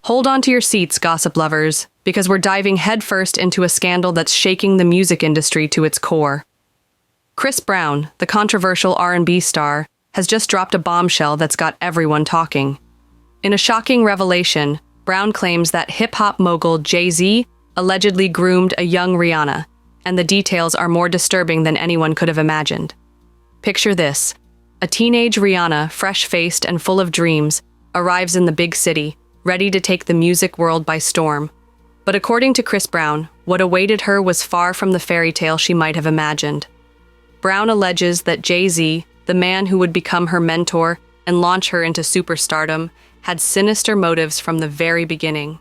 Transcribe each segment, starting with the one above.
Hold on to your seats, gossip lovers, because we're diving headfirst into a scandal that's shaking the music industry to its core. Chris Brown, the controversial R&B star, has just dropped a bombshell that's got everyone talking. In a shocking revelation, Brown claims that hip-hop mogul Jay-Z allegedly groomed a young Rihanna, and the details are more disturbing than anyone could have imagined. Picture this: a teenage Rihanna, fresh-faced and full of dreams, arrives in the big city, ready to take the music world by storm. But according to Chris Brown, what awaited her was far from the fairy tale she might have imagined. Brown alleges that Jay-Z, the man who would become her mentor and launch her into superstardom, had sinister motives from the very beginning.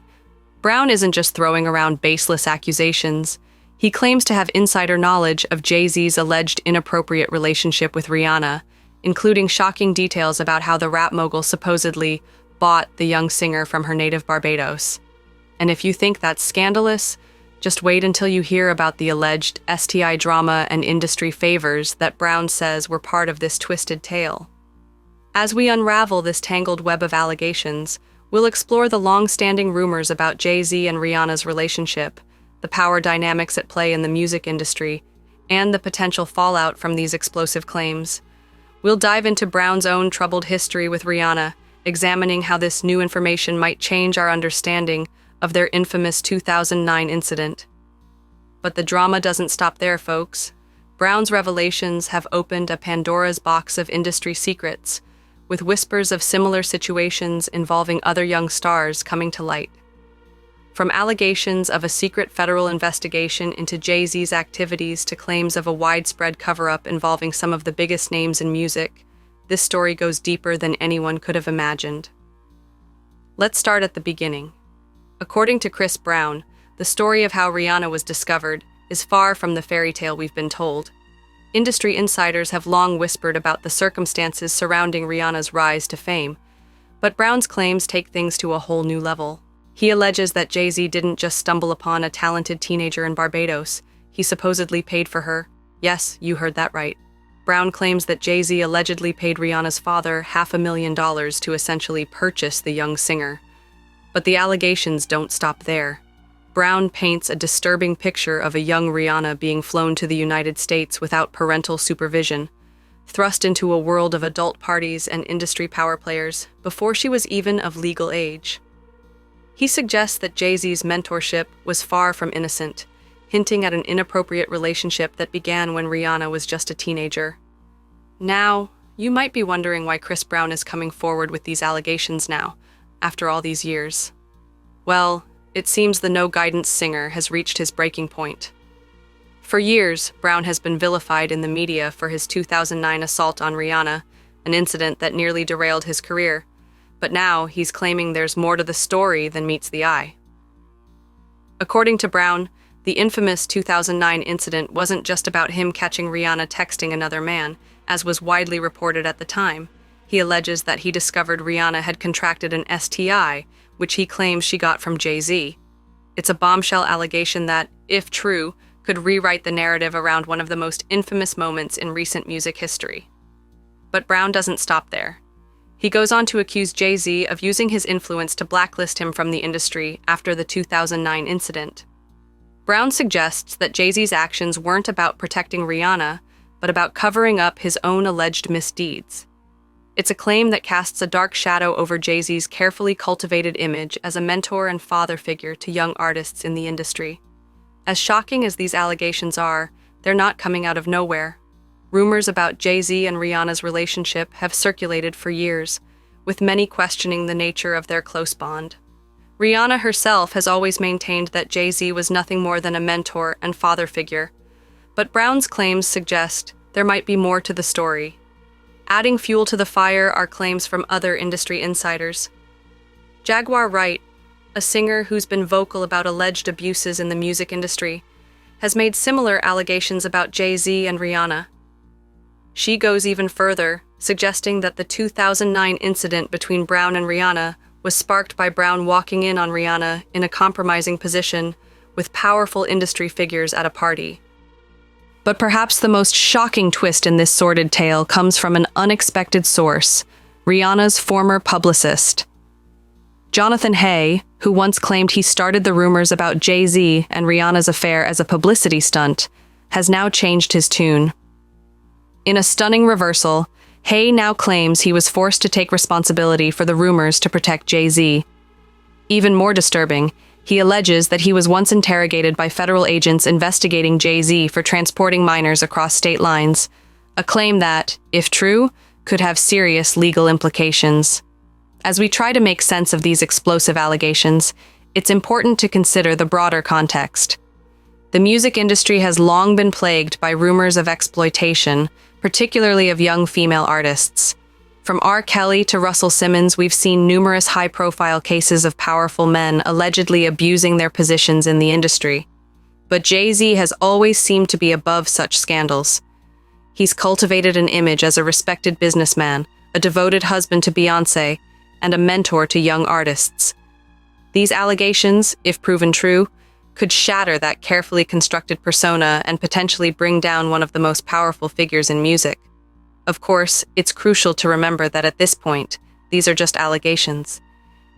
Brown isn't just throwing around baseless accusations. He claims to have insider knowledge of Jay-Z's alleged inappropriate relationship with Rihanna, including shocking details about how the rap mogul supposedly bought the young singer from her native Barbados. And if you think that's scandalous, just wait until you hear about the alleged STI drama and industry favors that Brown says were part of this twisted tale. As we unravel this tangled web of allegations, we'll explore the long-standing rumors about Jay-Z and Rihanna's relationship, the power dynamics at play in the music industry, and the potential fallout from these explosive claims. We'll dive into Brown's own troubled history with Rihanna, examining how this new information might change our understanding of their infamous 2009 incident. But the drama doesn't stop there, folks. Brown's revelations have opened a Pandora's box of industry secrets, with whispers of similar situations involving other young stars coming to light. From allegations of a secret federal investigation into Jay-Z's activities to claims of a widespread cover-up involving some of the biggest names in music, this story goes deeper than anyone could have imagined. Let's start at the beginning. According to Chris Brown, the story of how Rihanna was discovered is far from the fairy tale we've been told. Industry insiders have long whispered about the circumstances surrounding Rihanna's rise to fame, but Brown's claims take things to a whole new level. He alleges that Jay-Z didn't just stumble upon a talented teenager in Barbados. He supposedly paid for her. Yes, you heard that right. Brown claims that Jay-Z allegedly paid Rihanna's father $500,000 to essentially purchase the young singer. But the allegations don't stop there. Brown paints a disturbing picture of a young Rihanna being flown to the United States without parental supervision, thrust into a world of adult parties and industry power players before she was even of legal age. He suggests that Jay-Z's mentorship was far from innocent, hinting at an inappropriate relationship that began when Rihanna was just a teenager. Now, you might be wondering why Chris Brown is coming forward with these allegations now, after all these years. Well, it seems the no-guidance singer has reached his breaking point. For years, Brown has been vilified in the media for his 2009 assault on Rihanna, an incident that nearly derailed his career. But now he's claiming there's more to the story than meets the eye. According to Brown, the infamous 2009 incident wasn't just about him catching Rihanna texting another man, as was widely reported at the time. He alleges that he discovered Rihanna had contracted an STI, which he claims she got from Jay-Z. It's a bombshell allegation that, if true, could rewrite the narrative around one of the most infamous moments in recent music history. But Brown doesn't stop there. He goes on to accuse Jay-Z of using his influence to blacklist him from the industry after the 2009 incident. Brown suggests that Jay-Z's actions weren't about protecting Rihanna, but about covering up his own alleged misdeeds. It's a claim that casts a dark shadow over Jay-Z's carefully cultivated image as a mentor and father figure to young artists in the industry. As shocking as these allegations are, they're not coming out of nowhere. Rumors about Jay-Z and Rihanna's relationship have circulated for years, with many questioning the nature of their close bond. Rihanna herself has always maintained that Jay-Z was nothing more than a mentor and father figure, but Brown's claims suggest there might be more to the story. Adding fuel to the fire are claims from other industry insiders. Jaguar Wright, a singer who's been vocal about alleged abuses in the music industry, has made similar allegations about Jay-Z and Rihanna. She goes even further, suggesting that the 2009 incident between Brown and Rihanna was sparked by Brown walking in on Rihanna in a compromising position with powerful industry figures at a party. But perhaps the most shocking twist in this sordid tale comes from an unexpected source, Rihanna's former publicist. Jonathan Hay, who once claimed he started the rumors about Jay-Z and Rihanna's affair as a publicity stunt, has now changed his tune. In a stunning reversal, Hay now claims he was forced to take responsibility for the rumors to protect Jay-Z. Even more disturbing, he alleges that he was once interrogated by federal agents investigating Jay-Z for transporting minors across state lines, a claim that, if true, could have serious legal implications. As we try to make sense of these explosive allegations, it's important to consider the broader context. The music industry has long been plagued by rumors of exploitation, particularly of young female artists. From R. Kelly to Russell Simmons, we've seen numerous high-profile cases of powerful men allegedly abusing their positions in the industry. But Jay-Z has always seemed to be above such scandals. He's cultivated an image as a respected businessman, a devoted husband to Beyoncé, and a mentor to young artists. These allegations, if proven true, could shatter that carefully constructed persona and potentially bring down one of the most powerful figures in music. Of course, it's crucial to remember that at this point, these are just allegations.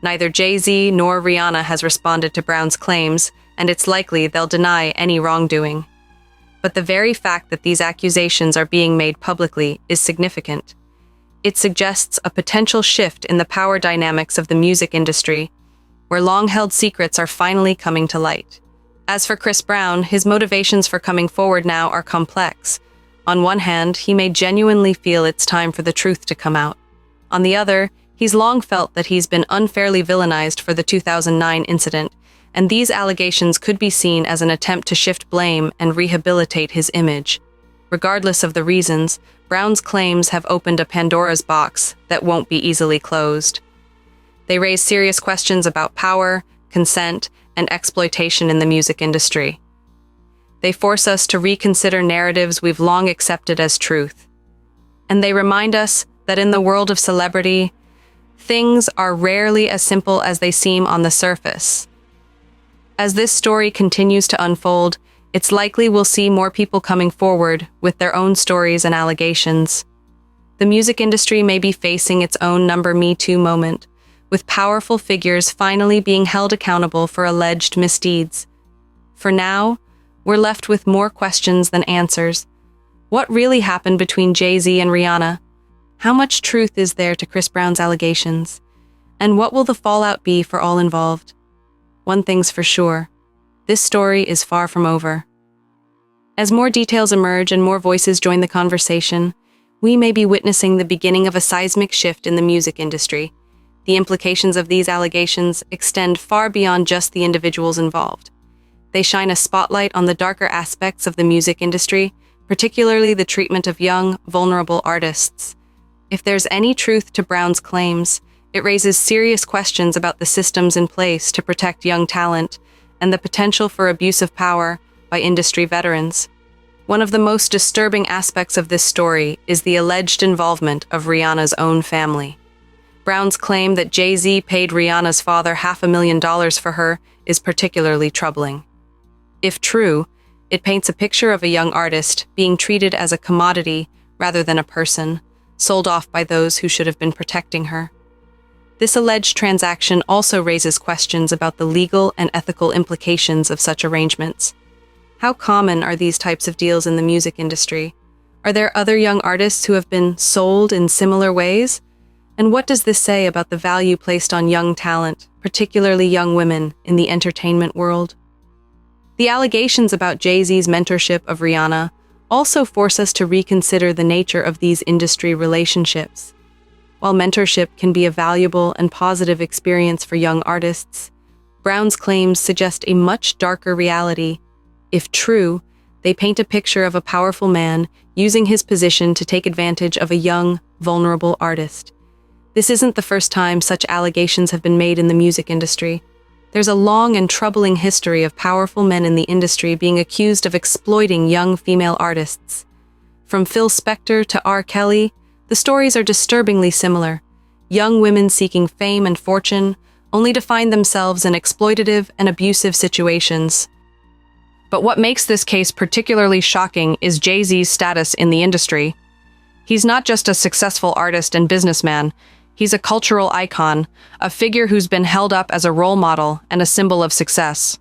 Neither Jay-Z nor Rihanna has responded to Brown's claims, and it's likely they'll deny any wrongdoing. But the very fact that these accusations are being made publicly is significant. It suggests a potential shift in the power dynamics of the music industry, where long-held secrets are finally coming to light. As for Chris Brown, his motivations for coming forward now are complex. On one hand, he may genuinely feel it's time for the truth to come out. On the other, he's long felt that he's been unfairly villainized for the 2009 incident, and these allegations could be seen as an attempt to shift blame and rehabilitate his image. Regardless of the reasons, Brown's claims have opened a Pandora's box that won't be easily closed. They raise serious questions about power, consent, and exploitation in the music industry. They force us to reconsider narratives we've long accepted as truth. And they remind us that in the world of celebrity, things are rarely as simple as they seem on the surface. As this story continues to unfold, it's likely we'll see more people coming forward with their own stories and allegations. The music industry may be facing its own Me Too moment, with powerful figures finally being held accountable for alleged misdeeds. For now, we're left with more questions than answers. What really happened between Jay-Z and Rihanna? How much truth is there to Chris Brown's allegations? And what will the fallout be for all involved? One thing's for sure, this story is far from over. As more details emerge and more voices join the conversation, we may be witnessing the beginning of a seismic shift in the music industry. The implications of these allegations extend far beyond just the individuals involved. They shine a spotlight on the darker aspects of the music industry, particularly the treatment of young, vulnerable artists. If there's any truth to Brown's claims, it raises serious questions about the systems in place to protect young talent and the potential for abuse of power by industry veterans. One of the most disturbing aspects of this story is the alleged involvement of Rihanna's own family. Brown's claim that Jay-Z paid Rihanna's father $500,000 for her is particularly troubling. If true, it paints a picture of a young artist being treated as a commodity rather than a person, sold off by those who should have been protecting her. This alleged transaction also raises questions about the legal and ethical implications of such arrangements. How common are these types of deals in the music industry? Are there other young artists who have been sold in similar ways? And what does this say about the value placed on young talent, particularly young women, in the entertainment world? The allegations about Jay-Z's mentorship of Rihanna also force us to reconsider the nature of these industry relationships. While mentorship can be a valuable and positive experience for young artists, Brown's claims suggest a much darker reality. If true, they paint a picture of a powerful man using his position to take advantage of a young, vulnerable artist. This isn't the first time such allegations have been made in the music industry. There's a long and troubling history of powerful men in the industry being accused of exploiting young female artists. From Phil Spector to R. Kelly, the stories are disturbingly similar. Young women seeking fame and fortune, only to find themselves in exploitative and abusive situations. But what makes this case particularly shocking is Jay-Z's status in the industry. He's not just a successful artist and businessman, He's a cultural icon, a figure who's been held up as a role model and a symbol of success.